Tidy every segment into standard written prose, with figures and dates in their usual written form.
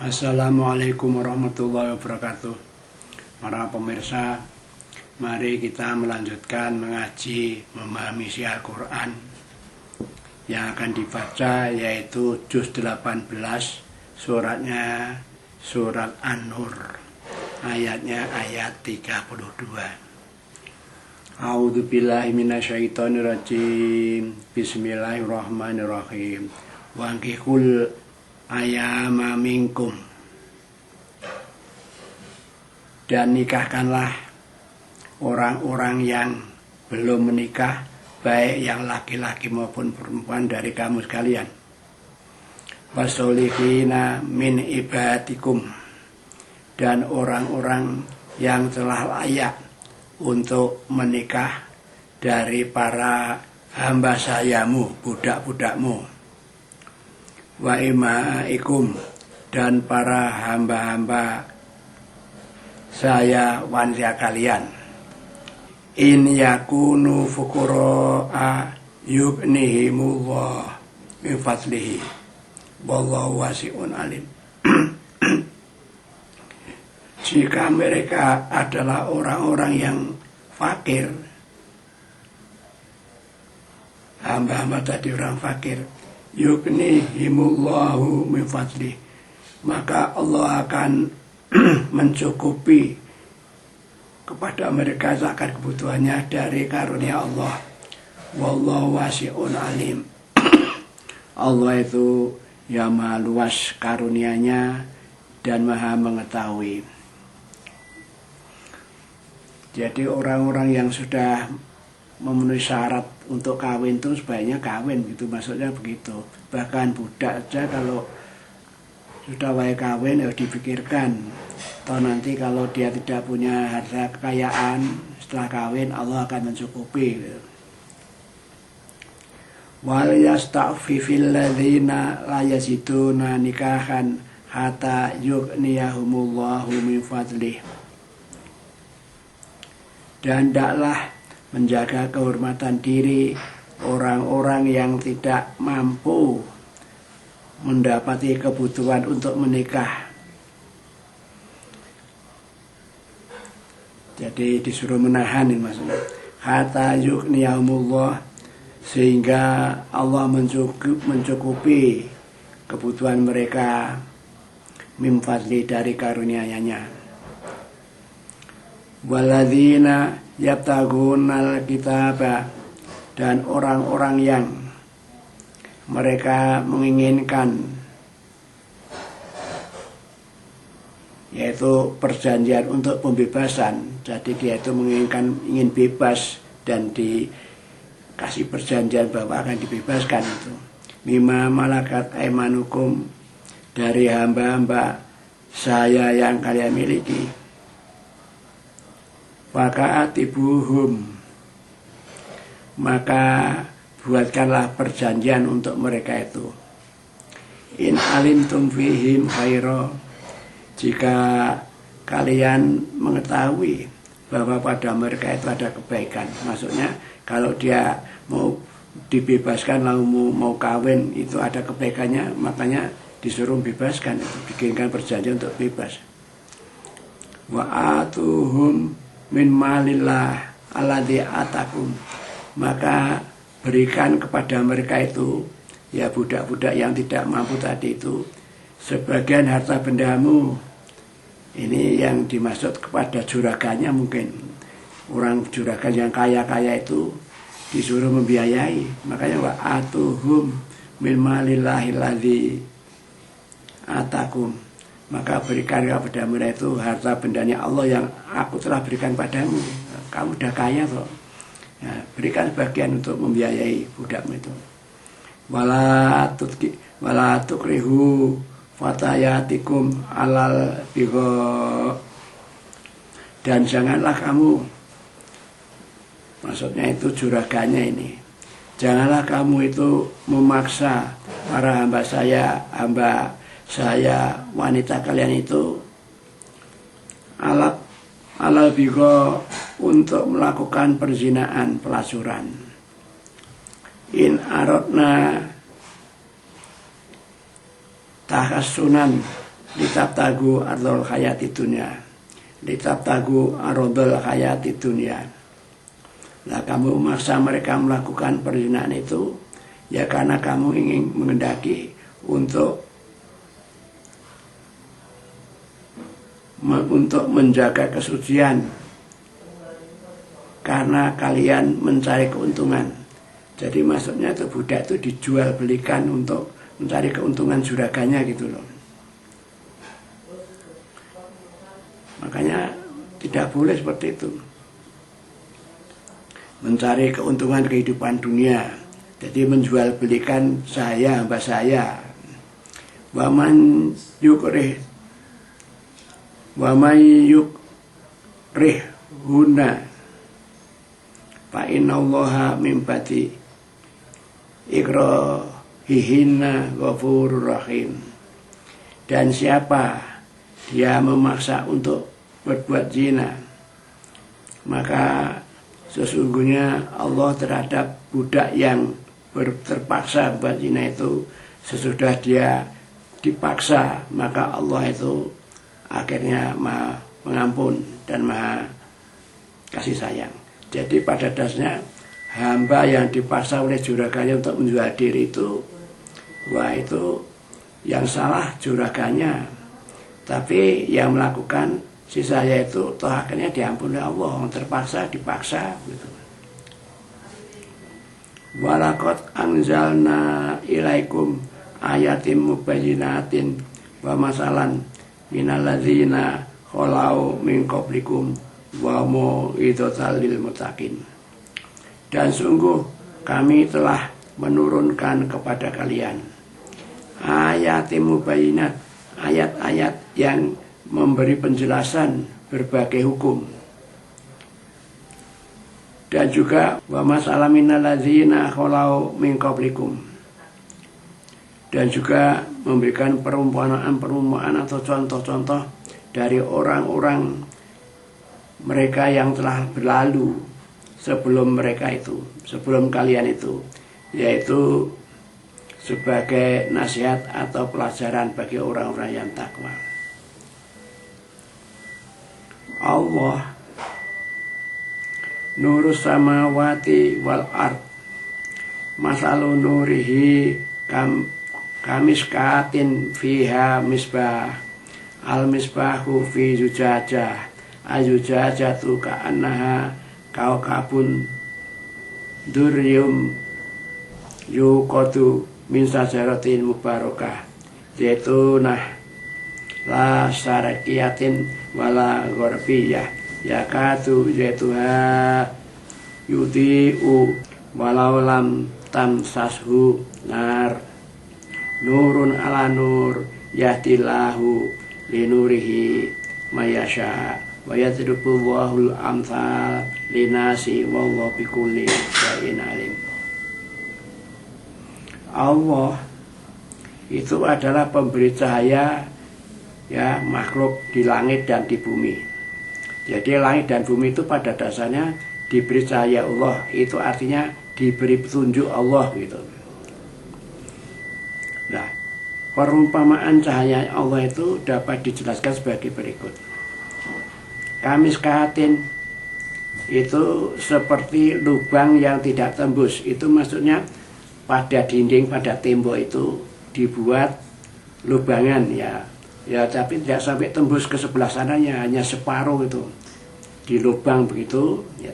Assalamualaikum warahmatullahi wabarakatuh. Para pemirsa, mari kita melanjutkan mengaji memahami isi Al-Quran yang akan dibaca, yaitu juz 18, suratnya surat An-Nur, ayatnya ayat 32. A'udzubillahi minasyaitonirrajim. Bismillahirrahmanirrahim. Wangkihul ayama minkum, dan nikahkanlah orang-orang yang belum menikah, baik yang laki-laki maupun perempuan dari kamu sekalian. Wasolihina min ibadikum, dan orang-orang yang telah layak untuk menikah dari para hamba sayamu, budak-budakmu. Wa imaikum, dan para hamba-hamba saya wanita kalian. In yakunu fuqara'a yughnihimullah min fadlihi wallahu wasi'un alim. Jika mereka adalah orang-orang yang fakir, hamba-hamba tadi orang fakir, yughnihimullahu min fadli, maka Allah akan mencukupi kepada mereka zakat kebutuhannya dari karunia Allah. Wallahu wasi'un alim. Allah itu yang maha luas karunianya dan maha mengetahui. Jadi orang-orang yang sudah memenuhi syarat untuk kawin itu sebaiknya kawin, gitu, maksudnya begitu. Bahkan budak aja kalau sudah wae kawin harus dipikirkan, atau nanti kalau dia tidak punya harta kekayaan setelah kawin, Allah akan mencukupi. Wal yasta'fifil ladzina la yaziduna nikahan hatta yughniyahumullahu min fadlih, dan hendaklah menjaga kehormatan diri orang-orang yang tidak mampu mendapati kebutuhan untuk menikah. Jadi disuruh menahan ini maksudnya. Hatta yughniyahumullah, sehingga Allah mencukupi kebutuhan mereka min fadli, dari karunia-Nya. Waladzina yabtagunal kitaba, dan orang-orang yang mereka menginginkan, yaitu perjanjian untuk pembebasan. Jadi dia itu ingin bebas dan dikasih perjanjian bahwa akan dibebaskan itu. Mimma malakat aimanukum, dari hamba-hamba saya yang kalian miliki. Fakaatibuhum, maka buatkanlah perjanjian untuk mereka itu. In alimtum fihim khaira, jika kalian mengetahui bahwa pada mereka itu ada kebaikan. Maksudnya kalau dia mau dibebaskan lalu mau kawin itu ada kebaikannya, makanya disuruh bebaskan, itu bikinkan perjanjian untuk bebas. Wa atuhum min malillah alladzi atakum, maka berikan kepada mereka itu, ya budak-budak yang tidak mampu tadi itu, sebagian harta bendamu. Ini yang dimaksud kepada juragannya mungkin. Orang juragan yang kaya-kaya itu disuruh membiayai. Makanya wa atuhum min malillahi alladzi atakum, maka berikan kepada mereka itu harta bendanya Allah yang aku telah berikan padamu. Kamu udah kaya kok. Ya, berikan sebagian untuk membiayai budakmu itu. Wala tukrihu fatayatikum alal bigha, dan janganlah kamu, maksudnya itu juragannya ini, janganlah kamu itu memaksa para hamba saya wanita kalian itu alal bigha, untuk melakukan perzinaan, pelacuran. In aradna tahassunan litabtagu ardhal hayati dunya, litabtagu ardhal hayati dunya. Nah, kamu memaksa mereka melakukan perzinahan itu ya karena kamu ingin mengendaki untuk menjaga kesucian, karena kalian mencari keuntungan. Jadi maksudnya itu budak itu dijual belikan untuk mencari keuntungan juraganya gitu loh. Makanya tidak boleh seperti itu, mencari keuntungan kehidupan dunia. Jadi menjual belikan saya, hamba saya. Waman yukrih huna fa innallaha min ba'di ikrahihinna ghafurur rahim. Dan siapa dia memaksa untuk berbuat zina, maka sesungguhnya Allah terhadap budak yang terpaksa buat zina itu, sesudah dia dipaksa, maka Allah itu akhirnya Maha Pengampun dan Maha Kasih Sayang. Jadi pada dasarnya hamba yang dipaksa oleh juraganya untuk menjual diri itu, wah itu yang salah juraganya, tapi yang melakukan si saya itu toh akhirnya diampuni Allah. Terpaksa dipaksa gitu. Walaqad anzalna ilaikum ayatim mubayyinatin wa masalan minalladzina khalau min qablikum wa mau'izatal lil muttaqin. Dan sungguh kami telah menurunkan kepada kalian ayatim mubayyinat, ayat-ayat yang memberi penjelasan berbagai hukum, dan juga wa masalah minalladzina khalau min qablikum, dan juga memberikan perumpamaan atau contoh-contoh dari orang-orang mereka yang telah berlalu sebelum mereka itu, sebelum kalian itu, yaitu sebagai nasihat atau pelajaran bagi orang-orang yang takwa. Allah nurus samawati wal ard masalu nurihi kamiskatin fiha misbah al misbahu fi zujajah azujajatu ka'annaha kaukabun duryum yuqadu min sajaratin mubarakah zaitunah la syarakiyatin wala gharbiyah yakatu zaituha yudhi'u walau lam tamsashu nar nurun ala nur yahdillahu linurihi mayasya wa yadribu wahul amsal linasi wallahu bikulli syai'in alim. Allah itu adalah pemberi cahaya ya makhluk di langit dan di bumi. Jadi langit dan bumi itu pada dasarnya diberi cahaya Allah, itu artinya diberi petunjuk Allah gitu. Nah, perumpamaan cahaya Allah itu dapat dijelaskan sebagai berikut. Kamiskatin itu seperti lubang yang tidak tembus. Itu maksudnya pada dinding, pada tembok itu dibuat lubangan ya, tapi tidak sampai tembus ke sebelah sananya, hanya separuh itu di lubang begitu ya.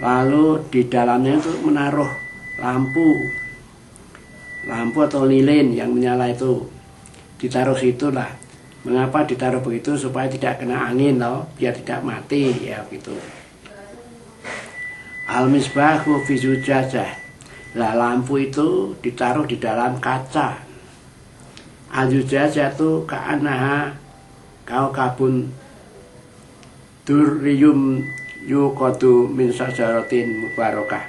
Lalu di dalamnya itu menaruh lampu atau lilin yang menyala itu, ditaruh situlah. Mengapa ditaruh begitu? Supaya tidak kena angin loh, biar tidak mati ya gitu. Al-misbahu fi zujajah. Lah lampu itu ditaruh di dalam kaca. Al-zujajah itu ka'annaha kaukabun durriyum yuqadu min sajaratin mubarakah.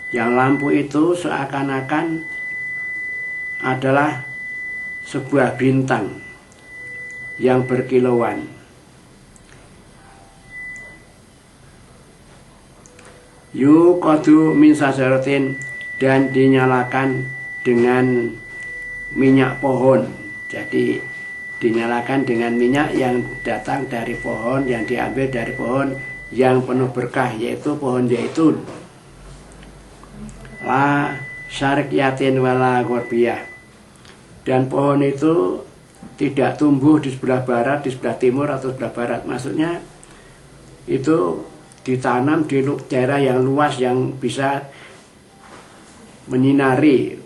Yang lampu itu seakan-akan adalah sebuah bintang yang berkilauan. Yuqadu min sajaratin, dan dinyalakan dengan minyak pohon. Jadi dinyalakan dengan minyak yang datang dari pohon, yang diambil dari pohon yang penuh berkah, yaitu pohon zaitun. La syarqiyatin wala gharbiyah. Dan pohon itu tidak tumbuh di sebelah barat, di sebelah timur atau sebelah barat. Maksudnya itu ditanam di daerah yang luas yang bisa menyinari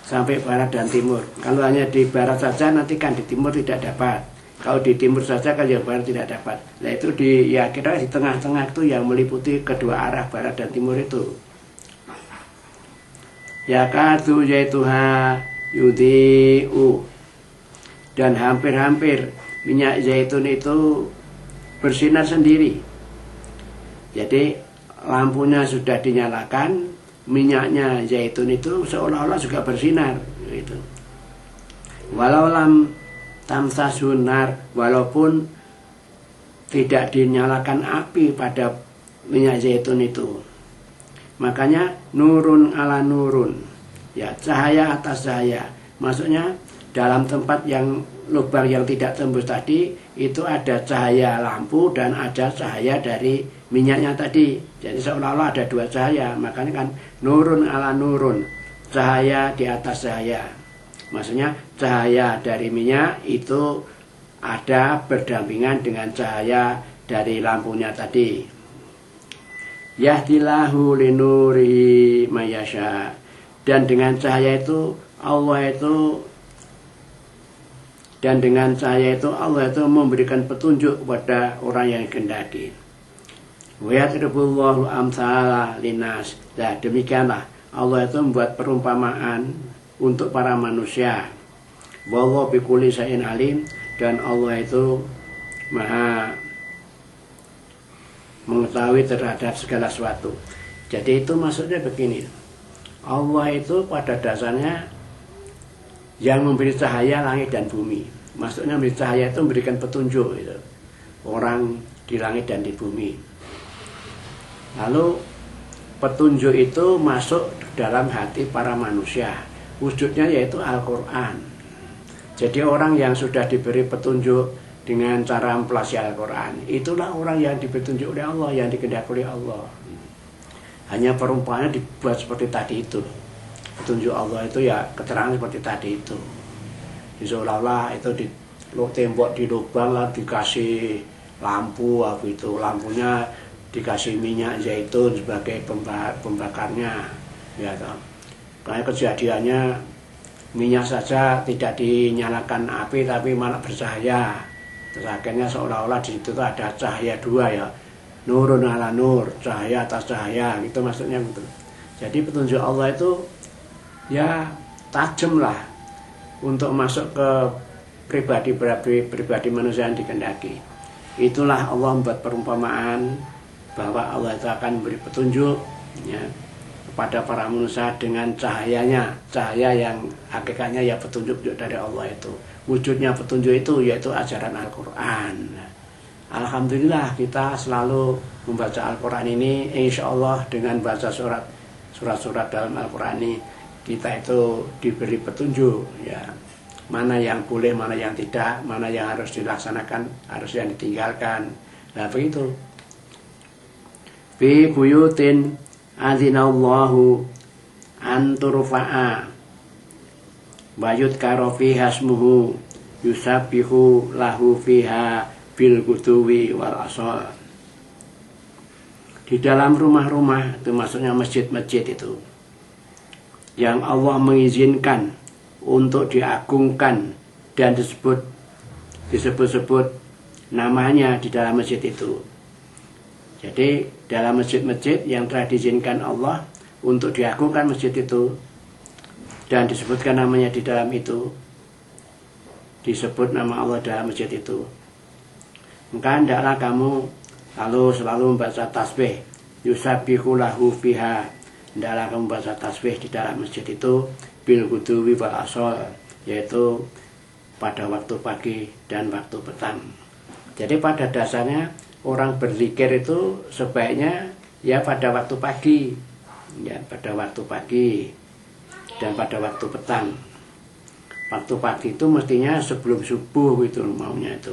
sampai barat dan timur. Kalau hanya di barat saja nanti kan di timur tidak dapat. Kalau di timur saja kan yang barat tidak dapat. Nah itu ya kira di tengah-tengah itu yang meliputi kedua arah barat dan timur itu. Yakadu zaituha yudhi'u. Dan hampir-hampir minyak zaitun itu bersinar sendiri. Jadi lampunya sudah dinyalakan, minyaknya zaitun itu seolah-olah juga bersinar gitu. Walau lam tamsasunar, walaupun tidak dinyalakan api pada minyak zaitun itu. Makanya nurun ala nurun, ya cahaya atas cahaya. Maksudnya dalam tempat yang lubang yang tidak tembus tadi itu ada cahaya lampu dan ada cahaya dari minyaknya tadi. Jadi seolah-olah ada dua cahaya. Makanya kan nurun ala nurun, cahaya di atas cahaya. Maksudnya cahaya dari minyak itu ada berdampingan dengan cahaya dari lampunya tadi. Yahdilahu linurihi mayasya. Dan dengan cahaya itu Allah itu memberikan petunjuk kepada orang yang dikehendaki. Wa yadribullahu amsala linas. Nah, demikianlah Allah itu membuat perumpamaan untuk para manusia. Wallahu bikulli syai'in alim, dan Allah itu Maha mengetahui terhadap segala sesuatu. Jadi itu maksudnya begini. Allah itu pada dasarnya yang memberi cahaya langit dan bumi. Maksudnya memberi cahaya itu memberikan petunjuk gitu. Orang di langit dan di bumi. Lalu petunjuk itu masuk dalam hati para manusia. Wujudnya yaitu Al-Quran. Jadi orang yang sudah diberi petunjuk dengan cara mempelajari Al-Quran, itulah orang yang diberi petunjuk oleh Allah, yang dikehendaki oleh Allah. Hanya perumpamannya dibuat seperti tadi itu. Petunjuk Allah itu ya keterangan seperti tadi itu. Seolah-olah itu di tembok di lubang lah dikasih lampu itu, lampunya dikasih minyak zaitun sebagai pembakarnya, ya toh. Karena kejadiannya minyak saja tidak dinyalakan api tapi malah bercahaya. Terus akhirnya seolah-olah di situ ada cahaya dua ya, nurun ala nur, cahaya atas cahaya, itu maksudnya gitu. Jadi petunjuk Allah itu ya tajam lah untuk masuk ke pribadi manusia yang dikehendaki. Itulah Allah membuat perumpamaan bahwa Allah itu akan memberi petunjuk ya, kepada para manusia dengan cahayanya, cahaya yang hakikatnya ya petunjuk dari Allah itu. Wujudnya petunjuk itu yaitu ajaran Al-Quran. Alhamdulillah kita selalu membaca Al-Quran ini, insya Allah dengan baca surat-surat dalam Al-Quran ini kita itu diberi petunjuk ya, mana yang boleh, mana yang tidak, mana yang harus dilaksanakan, harus yang ditinggalkan. Nah begitu. Fi buyutin azinallahu an turfa'a wa yudhkara fiha ismuhu yusabbihu lahu fiha bil guduwi wal asal. Di dalam rumah-rumah itu maksudnya masjid-masjid itu yang Allah mengizinkan untuk diagungkan dan disebut-sebut namanya di dalam masjid itu. Jadi dalam masjid-masjid yang telah diizinkan Allah untuk diagungkan masjid itu dan disebutkan namanya di dalam itu, disebut nama Allah dalam masjid itu, maka hendaklah kamu selalu membaca tasbih, yusabbihu lahu fiha, hendaklah kamu membaca tasbih di dalam masjid itu bil guduwi wal asal, yaitu pada waktu pagi dan waktu petang. Jadi pada dasarnya orang berzikir itu sebaiknya ya pada waktu pagi, ya pada waktu pagi dan pada waktu petang. Waktu pagi itu mestinya sebelum subuh itu maunya itu.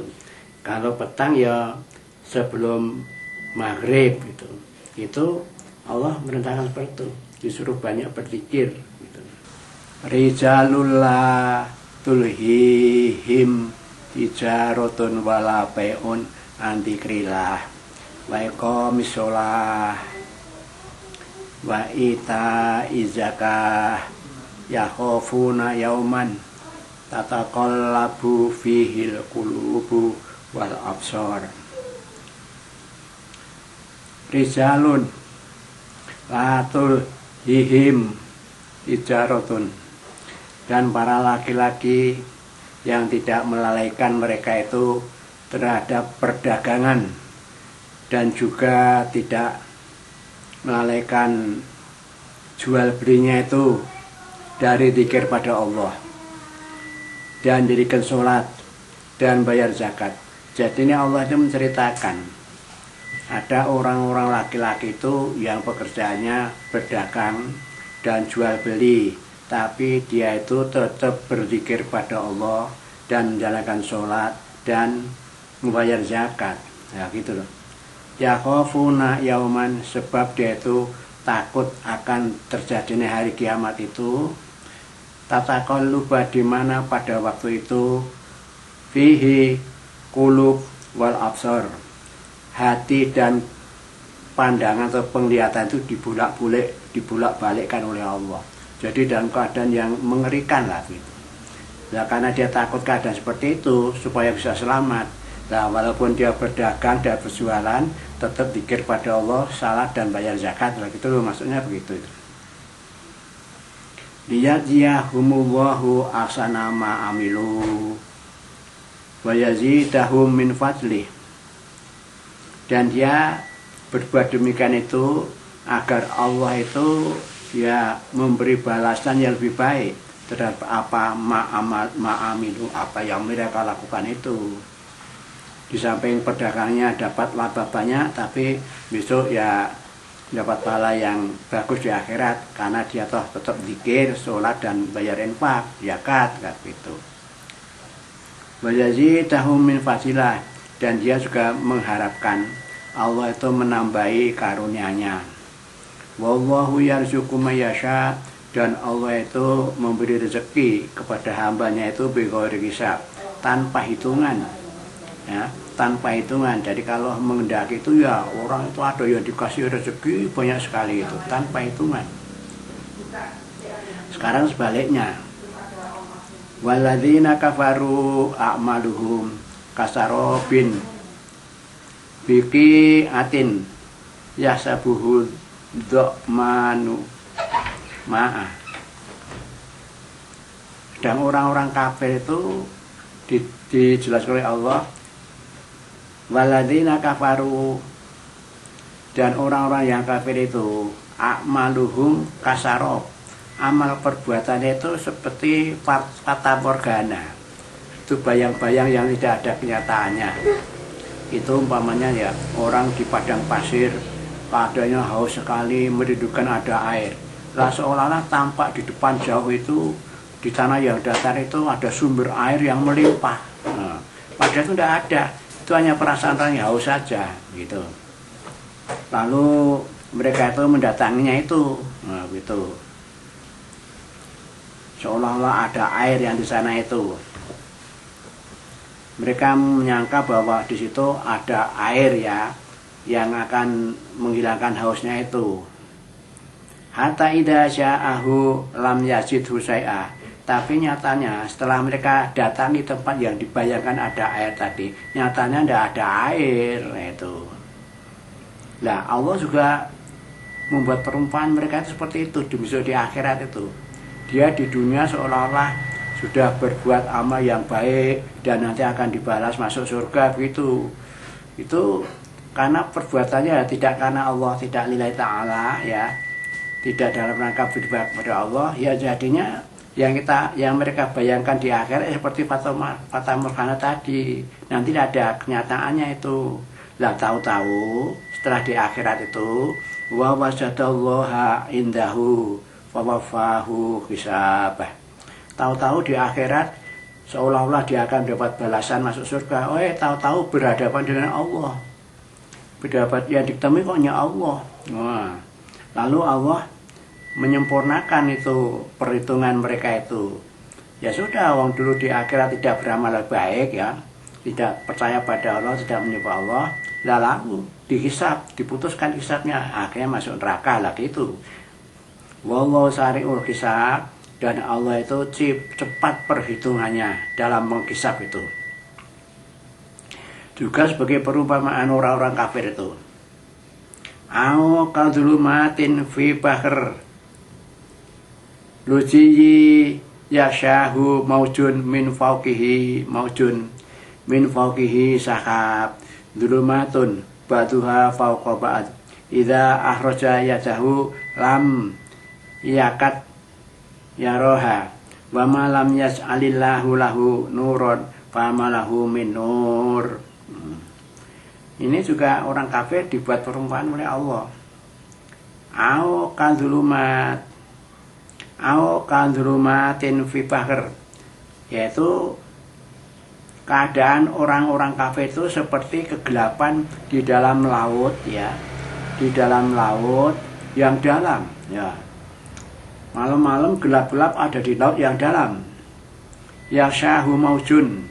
Kalau petang ya sebelum maghrib gitu. Itu Allah merintahkan seperti itu. Disuruh banyak berzikir gitu. Rijalullah tulhihim tijarotun wala bai'un antikrilah wa iqamis sholah wa ita izakah yakhafuna yauman tataqallabu fihil qulubu wal absar. Rijalun latul hihim tijarotun, dan para laki-laki yang tidak melalaikan mereka itu terhadap perdagangan dan juga tidak melalaikan jual belinya itu dari zikir pada Allah dan dirikan sholat dan bayar zakat. Jadi ini Allah itu menceritakan ada orang-orang laki-laki itu yang pekerjaannya berdagang dan jual beli, tapi dia itu tetap berzikir pada Allah dan menjalankan sholat dan membayar zakat. Ya gitu loh. Yakhafuna yauman, sebab dia itu takut akan terjadinya hari kiamat itu. Tataqalluba, di mana pada waktu itu fihi qulub wal absar, hati dan pandangan atau penglihatan itu dibulak-balikkan oleh Allah. Jadi dalam keadaan yang mengerikan lah gitu. Nah, karena dia takut keadaan seperti itu supaya bisa selamat. Nah, walaupun dia berdagang dan berjualan, tetap zikir pada Allah, salat dan bayar zakat. Nah, gitu loh, maksudnya begitu itu. Liyajziyahumullahu ahsana ma amilu wa yazidahum min fadlih. Dan dia berbuat demikian itu agar Allah itu ya memberi balasan yang lebih baik terhadap apa ma'amilu, apa yang mereka lakukan itu. Di samping pedagangnya dapat laba banyak, tapi besok ya dapat pahala yang bagus di akhirat karena dia toh tetap zikir, sholat dan bayar infak, zakat gitu. Wa yazidahum min fadilah, dan dia juga mengharapkan Allah itu menambahi karunia-Nya. Wallahu yarzuqu may yasha, dan Allah itu memberi rezeki kepada hambanya itu bighairi hisab, tanpa hitungan. Ya, tanpa hitungan. Jadi kalau mengendaki itu ya orang itu ada yang dikasih rezeki banyak sekali itu tanpa hitungan. Sekarang sebaliknya. Walladzina kafaru a'maluhum kasarobin biki atin yasabuhu dhomanu ma'a. Dan orang-orang kafir itu dijelaskan oleh Allah, walladzina kafaru, dan orang-orang yang kafir itu a'maluhum kasarob, amal perbuatannya itu seperti fata morgana, itu bayang-bayang yang tidak ada kenyataannya. Itu umpamanya ya orang di padang pasir, keadaannya haus sekali, merindukan ada air, lah seolah-olah tampak di depan jauh itu di tanah yang datar itu ada sumber air yang melimpah. Nah, padahal itu tidak ada, itu hanya perasaan orang yang haus saja gitu. Lalu mereka itu mendatanginya itu, nah, gitu. Seolah-olah ada air yang di sana itu. Mereka menyangka bahwa di situ ada air ya yang akan menghilangkan hausnya itu. Hatta idza sya'ahu lam yazidhu syai'a. Tapi nyatanya setelah mereka datangi tempat yang dibayangkan ada air tadi, nyatanya tidak ada air itu. Nah, Allah juga membuat perumpamaan mereka itu seperti itu di akhirat itu. Dia di dunia seolah-olah sudah berbuat amal yang baik dan nanti akan dibalas masuk surga begitu. Itu karena perbuatannya tidak karena Allah, tidak lillahi ta'ala ya, tidak dalam rangka beribadah kepada Allah ya, jadinya yang mereka bayangkan di akhirat seperti fata morgana tadi, nanti ada kenyataannya itu. Lah tahu-tahu setelah di akhirat itu wa wajadallaha indahu fa wafahu hisabah, tahu-tahu di akhirat seolah-olah dia akan dapat balasan masuk surga. Tahu-tahu berhadapan dengan Allah. Berhadapan yang ditemui koknya Allah. Wah. Lalu Allah menyempurnakan itu perhitungan mereka itu. Ya sudah, orang dulu di akhirat tidak beramal baik ya, tidak percaya pada Allah, tidak menyembah Allah, lalu dihisab, diputuskan hisabnya, akhirnya masuk neraka lagi itu. Wallahu sari'ul hisab, dan Allah itu cepat perhitungannya dalam menghisab itu. Juga sebagai perumpamaan orang-orang kafir itu. Au kadzulumatin fi bahr lujiyi yashahu maujun min fauqihi sahab dzulumatun ba'duha fawqa ba'd idza akhraja yadahu lam yakat yaroha wa ma lam yas'alillahu lahu nuron fama lahu min nur. Ini juga orang kafir dibuat perumpamaan oleh Allah. Au kandulumatin fi bahr, yaitu keadaan orang-orang kafir itu seperti kegelapan di dalam laut ya, di dalam laut yang dalam ya. Malam-malam gelap-gelap ada di laut yang dalam. Yashahu maujun,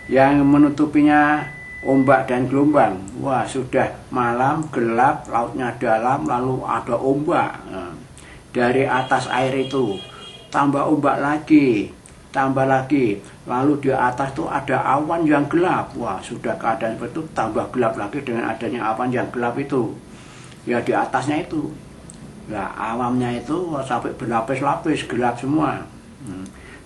yang menutupinya ombak dan gelombang. Wah, sudah malam gelap, lautnya dalam, lalu ada ombak. Nah, dari atas air itu tambah ombak lagi, tambah lagi, lalu di atas itu ada awan yang gelap. Wah, sudah keadaan seperti itu, tambah gelap lagi dengan adanya awan yang gelap itu. Ya di atasnya itu, nah awannya itu sampai berlapis-lapis, gelap semua.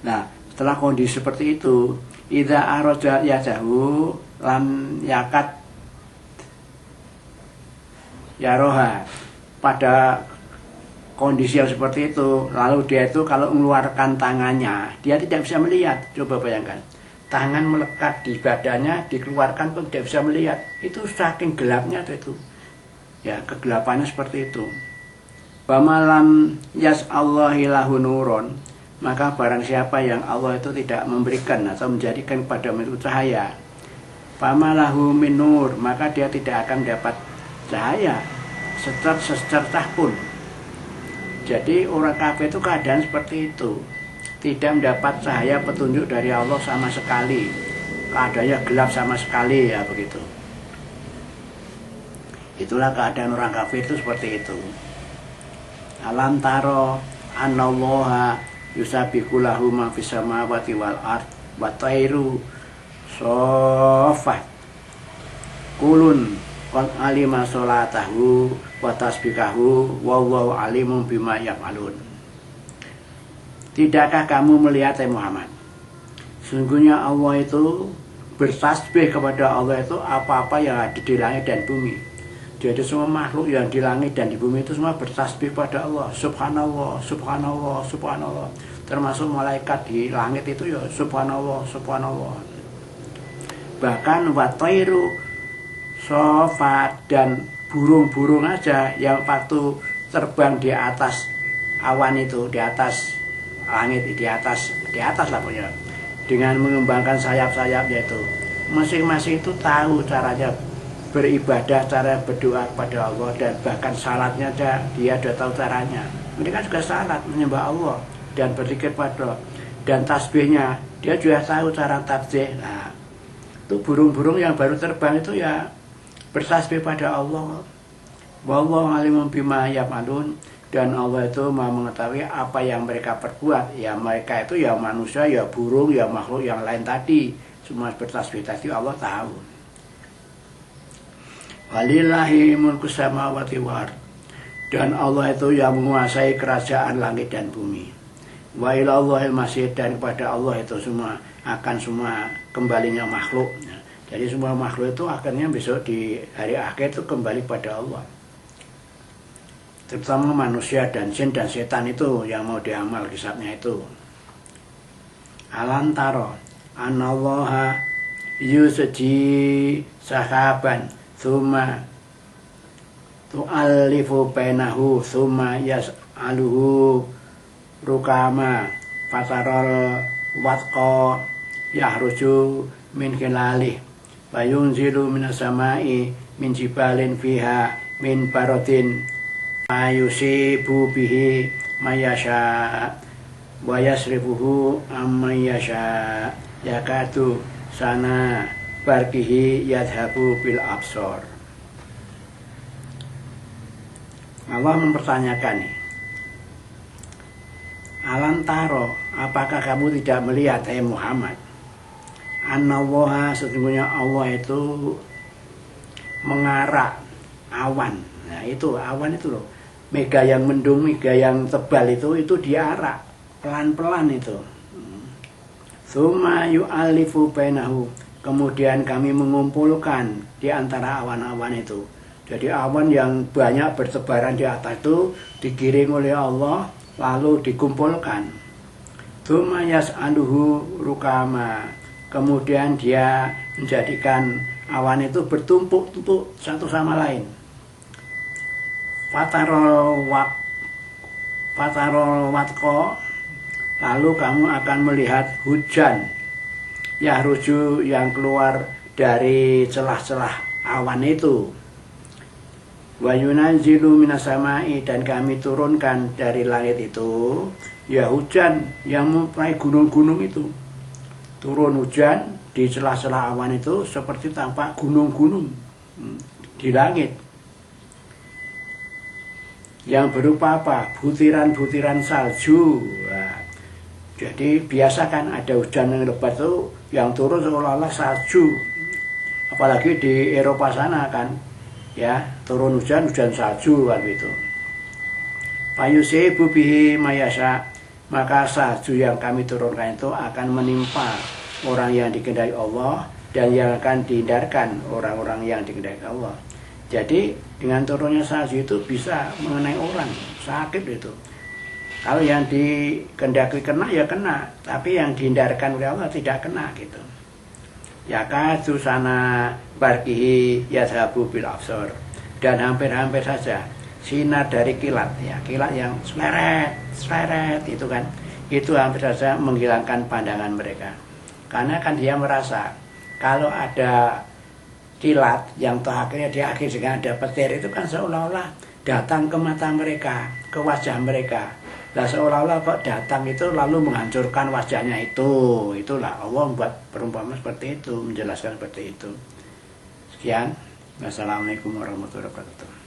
Nah, setelah kondisi seperti itu, idza arada yadahu lam yakat yaroha. Pada kondisi yang seperti itu, lalu dia itu kalau mengeluarkan tangannya, dia tidak bisa melihat. Coba bayangkan, tangan melekat di badannya, dikeluarkan pun tidak bisa melihat. Itu saking gelapnya itu. Ya, kegelapannya seperti itu. Bamalam yas'allahi lahu nuron, maka barang siapa yang Allah itu tidak memberikan atau menjadikan kepada itu cahaya, famalahu min nur, maka dia tidak akan dapat cahaya secercah pun. Jadi orang kafir itu keadaan seperti itu, tidak mendapat cahaya petunjuk dari Allah sama sekali, keadaannya gelap sama sekali ya begitu. Itulah keadaan orang kafir itu seperti itu. Alam taro annallaha yusabiqu lahu ma fis samawati wal ard wa tairu sofat kulun qad alima sholatahu wa tasbikahu wallahu alimun bima yaf'alun. Tidakkah kamu melihat Muhammad, sungguhnya Allah itu bertasbih kepada Allah itu apa-apa yang ada di langit dan bumi. Jadi semua makhluk yang di langit dan di bumi itu semua bertasbih pada Allah. Subhanallah, subhanallah, subhanallah. Termasuk malaikat di langit itu ya subhanallah, subhanallah. Bahkan watairu sofat, dan burung-burung aja yang waktu terbang di atas awan itu, di atas langit, di atas lah pokoknya, dengan mengembangkan sayap-sayapnya itu, masing-masing itu tahu caranya beribadah, cara berdoa kepada Allah, dan bahkan salatnya aja dia sudah tahu caranya. Mereka juga salat menyembah Allah dan berzikir pada, dan tasbihnya dia juga tahu cara tasbih. Nah, itu burung-burung yang baru terbang itu ya bertasbih pada Allah. Wallahu alimun bima yaf'alun, dan Allah itu Maha mengetahui apa yang mereka perbuat. Ya mereka itu ya manusia, ya burung, ya makhluk yang lain tadi, semua bertasbih tadi Allah tahu. Walillahi mulku samawati wal ard, dan Allah itu yang menguasai kerajaan langit dan bumi. Wa ilallahil masih, dan kepada Allah itu semua akan semua kembalinya makhluk. Jadi semua makhluk itu akhirnya besok di hari akhir itu kembali pada Allah. Terutama manusia dan jin dan setan itu yang mau diamal hisabnya itu. Alam taro anallaha yusji sahaban thumma tu'allifu bainahu thumma yas'aluhu rukama fatarol watqa yahruju min khilalih wa yunzilu minas samai min jibalin fiha min barodin ayusibu bihi mayasha wa yasrifuhu ammayasha yakatu sana barkihi yadhabu bil absor. Allah mempertanyakan nih, alam taro, apakah kamu tidak melihat Muhammad, annallaha, sesungguhnya Allah itu mengarak awan. Nah itu awan itu loh, mega yang mendung, mega yang tebal itu diarak pelan-pelan itu. Tsumma yu'alifu bainahu, kemudian kami mengumpulkan di antara awan-awan itu. Jadi awan yang banyak bertebaran di atas itu digiring oleh Allah lalu dikumpulkan. Tsumma yas'aluhu rukama, kemudian dia menjadikan awan itu bertumpuk-tumpuk satu sama lain. Fatarol watqa, lalu kamu akan melihat hujan yahruju yang keluar dari celah-celah awan itu. Wa yunazzilu minas samai, dan kami turunkan dari langit itu ya hujan yang mempunyai gunung-gunung itu. Turun hujan di celah-celah awan itu seperti tampak gunung-gunung di langit. Yang berupa apa? Butiran-butiran salju. Nah, jadi biasa kan ada hujan yang lebat itu yang turun seolah-olah salju. Apalagi di Eropa sana kan, ya turun hujan salju kan gitu. Fayusibu bihi mayasha, maka salju yang kami turunkan itu akan menimpa orang yang dikehendaki Allah dan yang akan dihindarkan orang-orang yang dikehendaki Allah. Jadi dengan turunnya salju itu bisa mengenai orang sakit itu. Kalau yang dikehendaki kena ya kena, tapi yang dihindarkan oleh Allah tidak kena gitu. Ya kadu sana barkihi yadhabu bil absor, dan hampir-hampir saja sinar dari kilat, ya kilat yang sleret itu kan, itu hampir saja menghilangkan pandangan mereka. Karena kan dia merasa kalau ada kilat yang akhirnya di akhir dengan ada petir itu kan seolah-olah datang ke mata mereka, ke wajah mereka. Nah seolah-olah kok datang itu lalu menghancurkan wajahnya itu. Itulah Allah membuat perumpamaan seperti itu, menjelaskan seperti itu. Sekian. Wassalamualaikum warahmatullahi wabarakatuh.